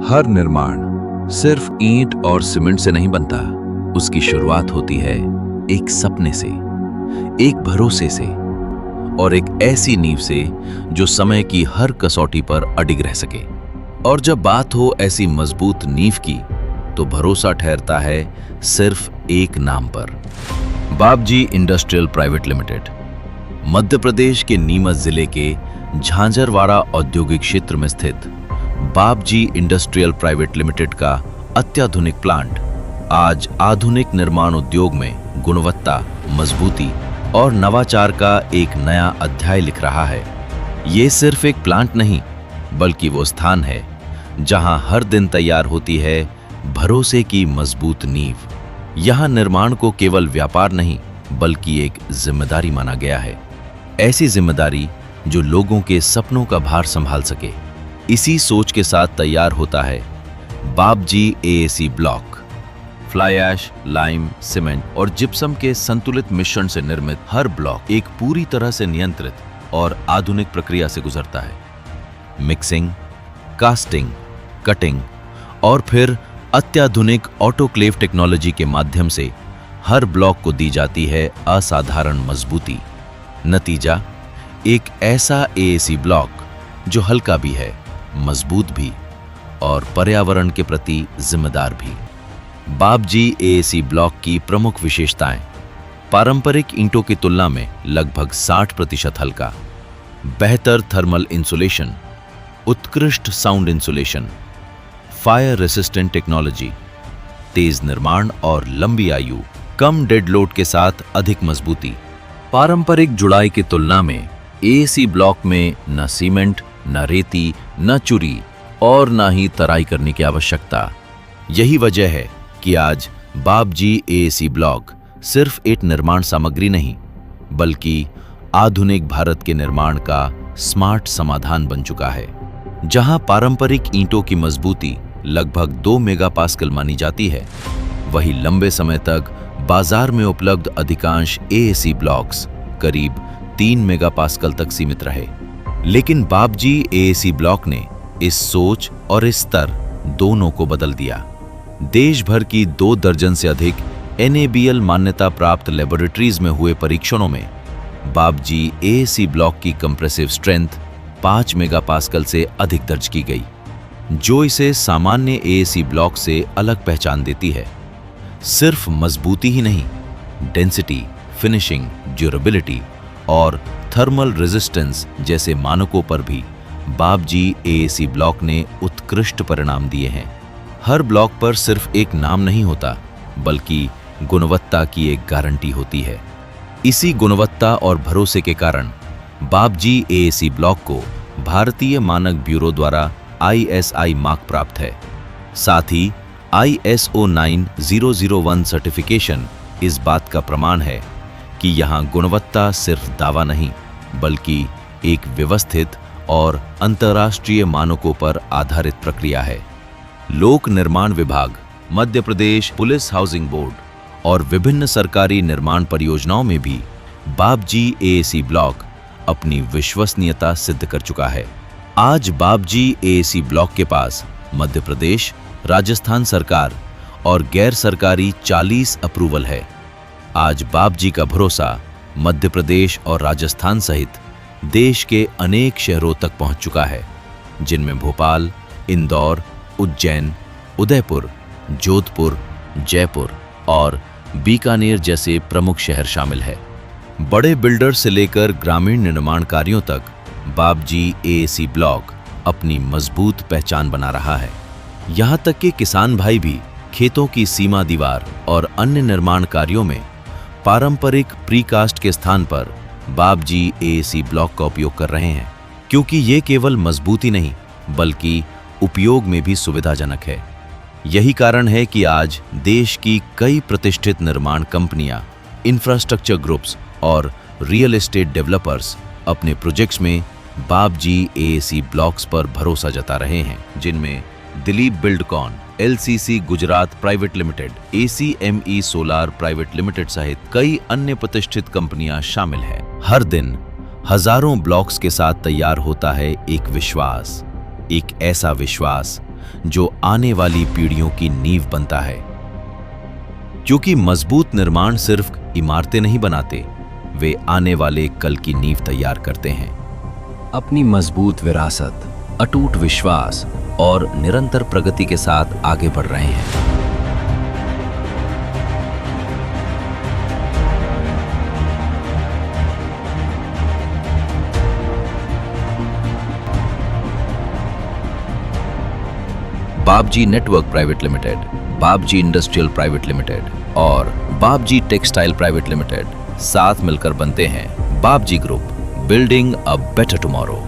हर निर्माण सिर्फ ईंट और सीमेंट से नहीं बनता। उसकी शुरुआत होती है एक सपने से, एक भरोसे से और एक ऐसी नींव से जो समय की हर कसौटी पर अडिग रह सके। और जब बात हो ऐसी मजबूत नींव की, तो भरोसा ठहरता है सिर्फ एक नाम पर, Bapji industrial private limited. Madhya Pradesh के नीमच जिले के झांझरवाड़ा औद्योगिक क्षेत्र में स्थित बापजी इंडस्ट्रियल प्राइवेट लिमिटेड का अत्याधुनिक प्लांट आज आधुनिक निर्माण उद्योग में गुणवत्ता, मजबूती और नवाचार का एक नया अध्याय लिख रहा है। ये सिर्फ एक प्लांट नहीं, बल्कि वो स्थान है जहां हर दिन तैयार होती है भरोसे की मजबूत नींव। यहां निर्माण को केवल व्यापार नहीं, बल्कि एक जिम्मेदारी माना गया है। ऐसी जिम्मेदारी जो लोगों के सपनों का भार संभाल सके। इसी सोच के साथ तैयार होता है Bapji AAC block. Fly ash, lime, cement और जिप्सम के संतुलित मिश्रण से निर्मित हर ब्लॉक एक पूरी तरह से नियंत्रित और आधुनिक प्रक्रिया से गुजरता है। मिक्सिंग, कास्टिंग, कटिंग और फिर अत्याधुनिक ऑटोक्लेव टेक्नोलॉजी के माध्यम से हर ब्लॉक को दी जाती है असाधारण मजबूती। नतीजा, एक ऐसा एएसी ब्लॉक जो हल्का भी है, मजबूत भी और पर्यावरण के प्रति जिम्मेदार भी। बापजी एएसी ब्लॉक की प्रमुख विशेषताएं: पारंपरिक ईंटों की तुलना में लगभग 60% हल्का, बेहतर थर्मल इंसुलेशन, उत्कृष्ट sound insulation, fire resistant technology, तेज निर्माण और लंबी आयु, कम डेड लोड के साथ अधिक मजबूती। पारंपरिक जुड़ाई की तुलना में एएसी ब्लॉक में न सीमेंट, न रेती, न चुरी और न ही तराई करने की आवश्यकता। यही वजह है कि आज बापजी एएसी ब्लॉक सिर्फ एक निर्माण सामग्री नहीं, बल्कि आधुनिक भारत के निर्माण का स्मार्ट समाधान बन चुका है। जहां पारंपरिक ईंटों की मजबूती लगभग 2 मेगापास्कल मानी जाती है, वहीं लंबे समय तक बाजार में उपलब्ध अधिकांश एएसी ब्लॉक्स करीब 3 मेगापास्कल तक सीमित रहे। लेकिन बापजी एएसी ब्लॉक ने इस सोच और इस स्तर दोनों को बदल दिया। देश भर की 2 दर्जन से अधिक NABL मान्यता प्राप्त लेबोरेटरीज में हुए परीक्षणों में बापजी एएसी ब्लॉक की कंप्रेसिव स्ट्रेंथ 5 मेगापास्कल से अधिक दर्ज की गई, जो इसे सामान्य एएसी ब्लॉक से अलग पहचान देती है। सिर्फ मजबूती ही नहीं, डेंसिटी, फिनिशिंग, ड्यूरेबिलिटी और थर्मल रेजिस्टेंस जैसे मानकों पर भी बापजी एएसी ब्लॉक ने उत्कृष्ट परिणाम दिए हैं। हर ब्लॉक पर सिर्फ एक नाम नहीं होता, बल्कि गुणवत्ता की एक गारंटी होती है। इसी गुणवत्ता और भरोसे के कारण बापजी एएसी ब्लॉक को भारतीय मानक ब्यूरो द्वारा ISI मार्क प्राप्त है। साथ ही ISO 9001 सर्टिफिकेशन इस बात का प्रमाण है कि यहाँ गुणवत्ता सिर्फ दावा नहीं, बल्कि एक व्यवस्थित और अंतर्राष्ट्रीय मानकों पर आधारित प्रक्रिया है। लोक निर्माण विभाग, Madhya Pradesh police housing board और विभिन्न सरकारी निर्माण परियोजनाओं में भी बापजी एएसी ब्लॉक अपनी विश्वसनीयता सिद्ध कर चुका है। आज बापजी एएसी ब्लॉक के पास मध्य प्रदेश, राजस्थान सरकार और गैर सरकारी 40 अप्रूवल है। आज बापजी का भरोसा मध्य प्रदेश और राजस्थान सहित देश के अनेक शहरों तक पहुंच चुका है, जिनमें भोपाल, इंदौर, उज्जैन, उदयपुर, जोधपुर, जयपुर और बीकानेर जैसे प्रमुख शहर शामिल है। बड़े बिल्डर से लेकर ग्रामीण निर्माण कार्यों तक बापजी एएसी ब्लॉक अपनी मजबूत पहचान बना रहा है। यहाँ तक कि किसान भाई भी खेतों की सीमा दीवार और अन्य निर्माण कार्यों में पारंपरिक प्रीकास्ट के स्थान पर बापजी एएसी ब्लॉक का उपयोग कर रहे हैं, क्योंकि ये केवल मजबूती नहीं, बल्कि उपयोग में भी सुविधाजनक है। यही कारण है कि आज देश की कई प्रतिष्ठित निर्माण कंपनियां, इंफ्रास्ट्रक्चर ग्रुप्स और रियल एस्टेट डेवलपर्स अपने प्रोजेक्ट्स में बापजी एएसी ब्लॉक्स पर भरोसा जता रहे हैं, जिनमें Dilip Buildcon, LCC Gujarat private limited, ACME solar private limited सहित कई अन्य प्रतिष्ठित कंपनियां शामिल हैं। हर दिन हजारों ब्लॉक्स के साथ तैयार होता है एक विश्वास, एक ऐसा विश्वास जो आने वाली पीढ़ियों की नींव बनता है। क्योंकि मजबूत निर्माण सिर्फ इमारतें नहीं बनाते, वे आने वाले कल की नींव तैयार करते हैं। अपनी मजबूत विरासत, अटूट विश्वास और निरंतर प्रगति के साथ आगे बढ़ रहे हैं। Bapji network private limited, Bapji industrial private limited और बापजी टेक्सटाइल प्राइवेट लिमिटेड साथ मिलकर बनते हैं Bapji group, building a better tomorrow.